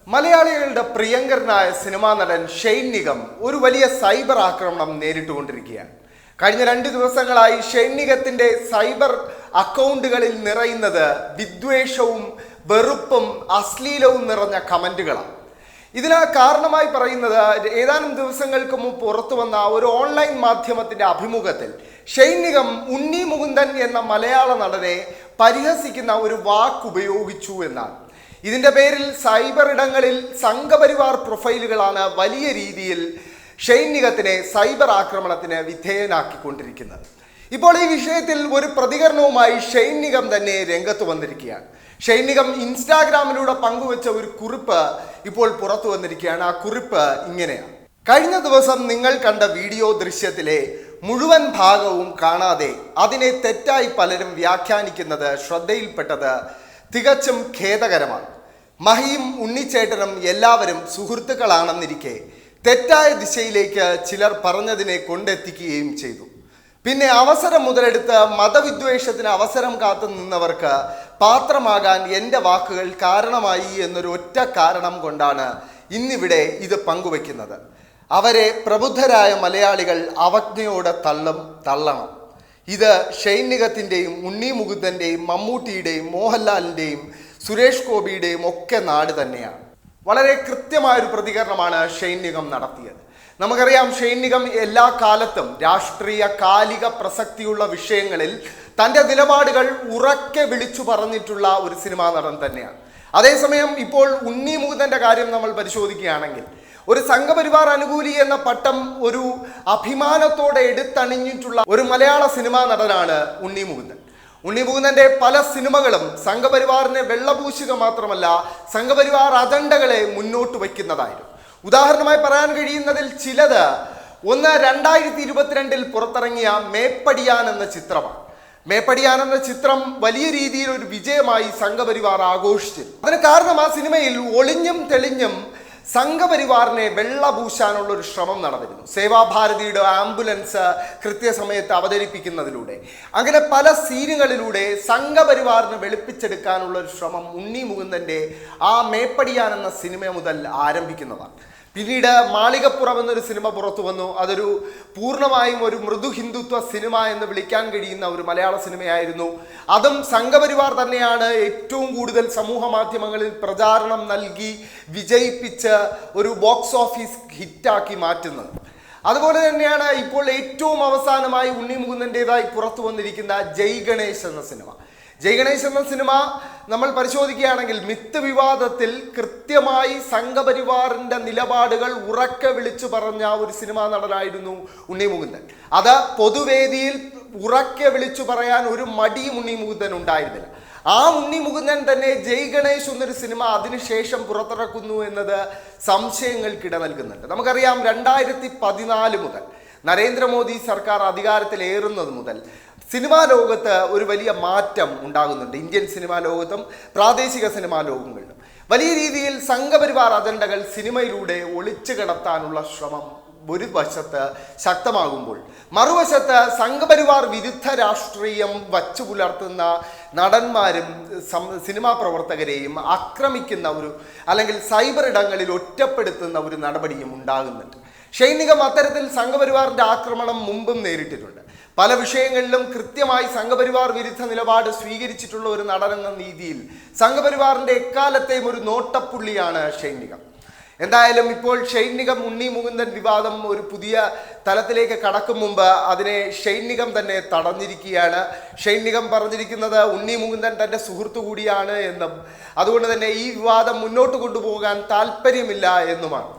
മലയാളികളുടെ പ്രിയങ്കരനായ സിനിമാ നടൻ ഷെയ്ൻ നിഗം ഒരു വലിയ സൈബർ ആക്രമണം നേരിട്ടുകൊണ്ടിരിക്കുകയാണ്. കഴിഞ്ഞ 2 ദിവസങ്ങളായി ഷെയ്ൻ നിഗത്തിന്റെ സൈബർ അക്കൗണ്ടുകളിൽ നിറയുന്നത് വിദ്വേഷവും വെറുപ്പും അശ്ലീലവും നിറഞ്ഞ കമന്റുകളാണ്. ഇതിന് കാരണമായി പറയുന്നത് ഏതാനും ദിവസങ്ങൾക്ക് മുമ്പ് പുറത്തു വന്ന ഒരു ഓൺലൈൻ മാധ്യമത്തിന്റെ അഭിമുഖത്തിൽ ഷെയ്ൻ നിഗം ഉണ്ണി മുകുന്ദൻ എന്ന മലയാള നടനെ പരിഹസിക്കുന്ന ഒരു വാക്ക് ഉപയോഗിച്ചു എന്നാണ്. ഇതിന്റെ പേരിൽ സൈബർ ഇടങ്ങളിൽ സംഘപരിവാർ പ്രൊഫൈലുകളാണ് വലിയ രീതിയിൽ ഷെയ്ൻ നിഗത്തിനെ സൈബർ ആക്രമണത്തിന് വിധേയനാക്കിക്കൊണ്ടിരിക്കുന്നത്. ഇപ്പോൾ ഈ വിഷയത്തിൽ ഒരു പ്രതികരണവുമായി ഷെയ്ൻ നിഗം തന്നെ രംഗത്ത് വന്നിരിക്കുകയാണ്. ഷെയ്ൻ നിഗം ഇൻസ്റ്റാഗ്രാമിലൂടെ പങ്കുവെച്ച ഒരു കുറിപ്പ് ഇപ്പോൾ പുറത്തു വന്നിരിക്കുകയാണ്. ആ കുറിപ്പ് ഇങ്ങനെയാണ്: കഴിഞ്ഞ ദിവസം നിങ്ങൾ കണ്ട വീഡിയോ ദൃശ്യത്തിലെ മുഴുവൻ ഭാഗവും കാണാതെ അതിനെ തെറ്റായി പലരും വ്യാഖ്യാനിക്കുന്നത് ശ്രദ്ധയിൽപ്പെട്ടത് തികച്ചും ഖേദകരമാണ്. മഹിയും ഉണ്ണിച്ചേട്ടനും എല്ലാവരും സുഹൃത്തുക്കളാണെന്നിരിക്കെ തെറ്റായ ദിശയിലേക്ക് ചിലർ പറഞ്ഞതിനെ കൊണ്ടെത്തിക്കുകയും ചെയ്തു. പിന്നെ അവസരം മുതലെടുത്ത് മതവിദ്വേഷത്തിന് അവസരം കാത്തു നിന്നവർക്ക് പാത്രമാകാൻ എൻ്റെ വാക്കുകൾ കാരണമായി എന്നൊരു ഒറ്റ കാരണം കൊണ്ടാണ് ഇന്നിവിടെ ഇത് പങ്കുവെക്കുന്നത്. അവരെ പ്രബുദ്ധരായ മലയാളികൾ അവജ്ഞയോടെ തള്ളണം. ഇത് ഷെയ്ൻ നിഗത്തിൻ്റെയും ഉണ്ണി മുകുന്ദൻ്റെയും മമ്മൂട്ടിയുടെയും മോഹൻലാലിൻ്റെയും സുരേഷ് ഗോപിയുടെയും ഒക്കെ നാട് തന്നെയാണ്. വളരെ കൃത്യമായൊരു പ്രതികരണമാണ് ഷെയ്ൻ നിഗം നടത്തിയത്. നമുക്കറിയാം, ഷെയ്ൻ നിഗം എല്ലാ കാലത്തും രാഷ്ട്രീയ കാലിക പ്രസക്തിയുള്ള വിഷയങ്ങളിൽ തൻ്റെ നിലപാടുകൾ ഉറക്കെ വിളിച്ചു പറഞ്ഞിട്ടുള്ള ഒരു സിനിമാ നടൻ തന്നെയാണ്. അതേസമയം ഇപ്പോൾ ഉണ്ണി മുകുന്ദൻ്റെ കാര്യം നമ്മൾ പരിശോധിക്കുകയാണെങ്കിൽ ഒരു സംഘപരിവാർ അനുകൂലി എന്ന പട്ടം ഒരു അഭിമാനത്തോടെ എടുത്തണിഞ്ഞിട്ടുള്ള ഒരു മലയാള സിനിമാ നടനാണ് ഉണ്ണി മുകുന്ദൻ. ഉണ്ണി മുകുന്ദന്റെ പല സിനിമകളും സംഘപരിവാറിനെ വെള്ളപൂശുക മാത്രമല്ല, സംഘപരിവാർ അജണ്ടകളെ മുന്നോട്ട് വയ്ക്കുന്നതായിരുന്നു. ഉദാഹരണമായി പറയാൻ കഴിയുന്നതിൽ ചിലത് ഒന്ന് 2022 പുറത്തിറങ്ങിയ മേപ്പടിയാൻ എന്ന ചിത്രമാണ്. മേപ്പടിയാൻ എന്ന ചിത്രം വലിയ രീതിയിൽ ഒരു വിജയമായി സംഘപരിവാർ ആഘോഷിച്ചു. അതിന് കാരണം ആ സിനിമയിൽ ഒളിഞ്ഞും തെളിഞ്ഞും സംഘപരിവാറിനെ വെള്ളപൂശാനുള്ള ഒരു ശ്രമം നടന്നിരുന്നു. സേവാഭാരതിയുടെ ആംബുലൻസ് കൃത്യസമയത്ത് അവതരിപ്പിക്കുന്നതിലൂടെ അങ്ങനെ പല സീനുകളിലൂടെ സംഘപരിവാറിനെ വെളുപ്പിച്ചെടുക്കാനുള്ള ഒരു ശ്രമം ഉണ്ണി മുകുന്ദൻ്റെ ആ മേപ്പടിയാൻ എന്ന സിനിമ മുതൽ ആരംഭിക്കുന്നതാണ്. പിന്നീട് മാളികപ്പുറം എന്നൊരു സിനിമ പുറത്തു വന്നു. അതൊരു പൂർണ്ണമായും ഒരു മൃദു ഹിന്ദുത്വ സിനിമ എന്ന് വിളിക്കാൻ കഴിയുന്ന ഒരു മലയാള സിനിമയായിരുന്നു. അതും സംഘപരിവാർ തന്നെയാണ് ഏറ്റവും കൂടുതൽ സമൂഹ മാധ്യമങ്ങളിൽ പ്രചാരണം നൽകി വിജയിപ്പിച്ച് ഒരു ബോക്സ് ഓഫീസ് ഹിറ്റാക്കി മാറ്റുന്നത്. അതുപോലെ തന്നെയാണ് ഇപ്പോൾ ഏറ്റവും അവസാനമായി ഉണ്ണി മുകുന്ദൻ്റെതായി പുറത്തു വന്നിരിക്കുന്ന ജയ് ഗണേശ് എന്ന സിനിമ. ജയ് ഗണേശ് എന്ന സിനിമ നമ്മൾ പരിശോധിക്കുകയാണെങ്കിൽ മിത്ത് വിവാദത്തിൽ കൃത്യമായി സംഘപരിവാറിൻ്റെ നിലപാടുകൾ ഉറക്കെ വിളിച്ചു പറഞ്ഞ ഒരു സിനിമാ നടനായിരുന്നു ഉണ്ണി മുകുന്ദൻ. അത് പൊതുവേദിയിൽ ഉറക്കെ വിളിച്ചു പറയാൻ ഒരു മടിയും ഉണ്ണി മുകുന്ദൻ ഉണ്ടായിരുന്നില്ല. ആ ഉണ്ണി മുകുന്ദൻ തന്നെ ജയ് ഗണേശ് എന്നൊരു സിനിമ അതിനുശേഷം പുറത്തിറക്കുന്നു എന്നത് സംശയങ്ങൾക്കിട നൽകുന്നുണ്ട്. നമുക്കറിയാം, 2014 മുതൽ നരേന്ദ്രമോദി സർക്കാർ അധികാരത്തിലേറുന്നത് മുതൽ സിനിമാ ലോകത്ത് ഒരു വലിയ മാറ്റം ഉണ്ടാകുന്നുണ്ട്. ഇന്ത്യൻ സിനിമാ ലോകത്തും പ്രാദേശിക സിനിമാ ലോകങ്ങളിലും വലിയ രീതിയിൽ സംഘപരിവാർ അജണ്ടകൾ സിനിമയിലൂടെ ഒളിച്ചു കടത്താനുള്ള ശ്രമം ഒരു വശത്ത് ശക്തമാകുമ്പോൾ, മറുവശത്ത് സംഘപരിവാർ വിരുദ്ധ രാഷ്ട്രീയം വച്ചു പുലർത്തുന്ന നടന്മാരും സിനിമാ പ്രവർത്തകരെയും ആക്രമിക്കുന്ന അല്ലെങ്കിൽ സൈബർ ഇടങ്ങളിൽ ഒറ്റപ്പെടുത്തുന്ന ഒരു നടപടിയും ഉണ്ടാകുന്നുണ്ട്. ഷെയ്ൻ നിഗം അത്തരത്തിൽ സംഘപരിവാറിന്റെ ആക്രമണം മുമ്പും നേരിട്ടിട്ടുണ്ട്. പല വിഷയങ്ങളിലും കൃത്യമായി സംഘപരിവാർ വിരുദ്ധ നിലപാട് സ്വീകരിച്ചിട്ടുള്ള ഒരു നടനെന്ന രീതിയിൽ സംഘപരിവാറിന്റെ എക്കാലത്തെയും ഒരു നോട്ടപ്പുള്ളിയാണ് ഷെയ്ൻ നിഗം. എന്തായാലും ഇപ്പോൾ ഷെയ്ൻ നിഗം ഉണ്ണി മുകുന്ദൻ വിവാദം ഒരു പുതിയ തലത്തിലേക്ക് കടക്കും മുമ്പ് അതിനെ ഷെയ്ൻ നിഗം തന്നെ തടഞ്ഞിരിക്കുകയാണ്. ഷെയ്ൻ നിഗം പറഞ്ഞിരിക്കുന്നത് ഉണ്ണി മുകുന്ദൻ തൻ്റെ സുഹൃത്തു കൂടിയാണ് എന്നും അതുകൊണ്ട് തന്നെ ഈ വിവാദം മുന്നോട്ട് കൊണ്ടുപോകാൻ താല്പര്യമില്ല എന്നുമാണ്.